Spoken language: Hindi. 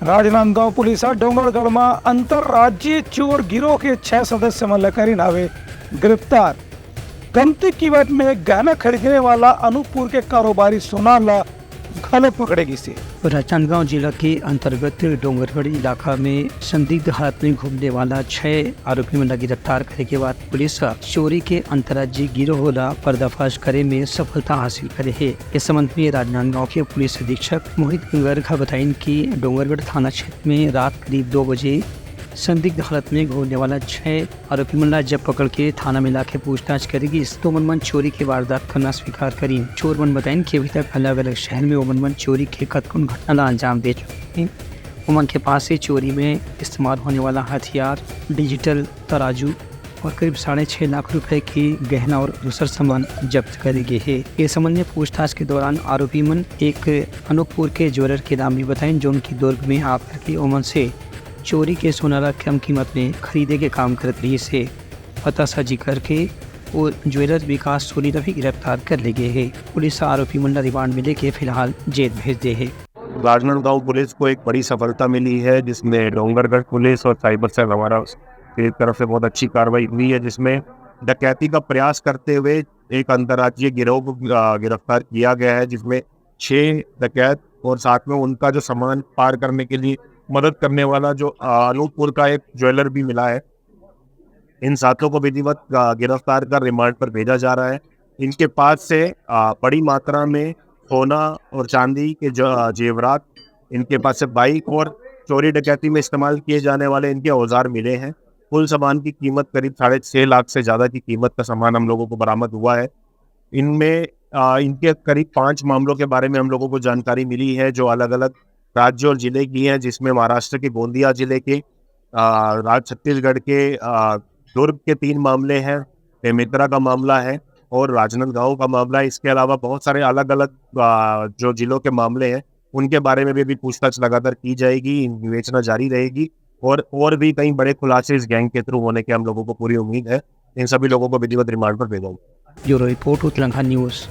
राजनांदगांव पुलिस डोंगरगढ़ में अंतरराज्यीय चोर गिरोह के 6 सदस्य मल्ल करी नावे गिरफ्तार। गमती कीमत में गहना खरीदने वाला अनूपपुर के कारोबारी सोनाला घाले पकड़ेगी से। राजनांदगांव जिला के अंतर्गत डोंगरगढ़ इलाका में संदिग्ध हालत में घूमने वाला 6 आरोपी में गिरफ्तार करने के बाद पुलिस चोरी के अंतर्राज्यीय गिरोह का पर्दाफाश करे में सफलता हासिल करे है। इस संबंध में राजनांदगांव के पुलिस अधीक्षक मोहित गर्ग बताइन कि डोंगरगढ़ थाना क्षेत्र में रात करीब 2 बजे संदिग्ध हालत में घूमने वाला 6 आरोपी मन जब पकड़ के थाना में लाके पूछताछ करेगी तो मन चोरी की वारदात करना स्वीकार करी। चोर मन बताइन कि अभी तक अलग अलग शहर में मन चोरी के कतकुन घटना ला अंजाम दे चुके हैं। उमन के पास से चोरी में इस्तेमाल होने वाला हथियार, डिजिटल तराजू और करीब 6.5 लाख रुपए की गहना और दूसरा सामान जब्त करे गए है। इस संबंध में पूछताछ के दौरान आरोपी मन एक अनूपपुर के ज्वेलर के नाम भी बताइन जो उनकी दुर्ग में आकर के उमन से चोरी के सोनारा कम कीमत में खरीदे के काम करत रही से पतासाजी करके और ज्वेलर विकास सोनी भी गिरफ्तार कर ले गए है। पुलिस आरोपी मुंडा रिमांड में लेके फिलहाल जेल भेज दे है। राजनांदगांव पुलिस को एक बड़ी सफलता मिली है जिसमें डोंगरगढ़ पुलिस और साइबर सेल हमारा की तरफ से बहुत अच्छी कार्रवाई हुई है, जिसमें डकैती का प्रयास करते हुए एक अंतर्राज्यीय गिरोह को गिरफ्तार किया गया है, जिसमें 6 डकैत और साथ में उनका जो सामान पार करने के लिए मदद करने वाला जो अनूपपुर का एक ज्वेलर भी मिला है। इन सातों को विधिवत गिरफ्तार कर रिमांड पर भेजा जा रहा है। इनके पास से बड़ी मात्रा में सोना और चांदी के जेवरात, इनके पास से बाइक और चोरी डकैती में इस्तेमाल किए जाने वाले इनके औजार मिले हैं। कुल सामान की कीमत करीब 6.5 लाख से ज़्यादा की कीमत का सामान हम लोगों को बरामद हुआ है। इनमें इनके करीब 5 मामलों के बारे में हम लोगों को जानकारी मिली है जो अलग अलग राज्य और जिले की हैं, जिसमें महाराष्ट्र के गोंदिया जिले के, छत्तीसगढ़ के दुर्ग के 3 मामले हैं, बेमेतरा का मामला है और राजनांदगांव का मामला है। इसके अलावा बहुत सारे अलग अलग जो जिलों के मामले हैं उनके बारे में भी पूछताछ लगातार की जाएगी, विवेचना जारी रहेगी और भी कई बड़े खुलासे इस गैंग के थ्रू होने की हम लोगों को पूरी उम्मीद है। इन सभी लोगों को विधिवत रिमांड पर भेजा। Bureau report, Telangana news.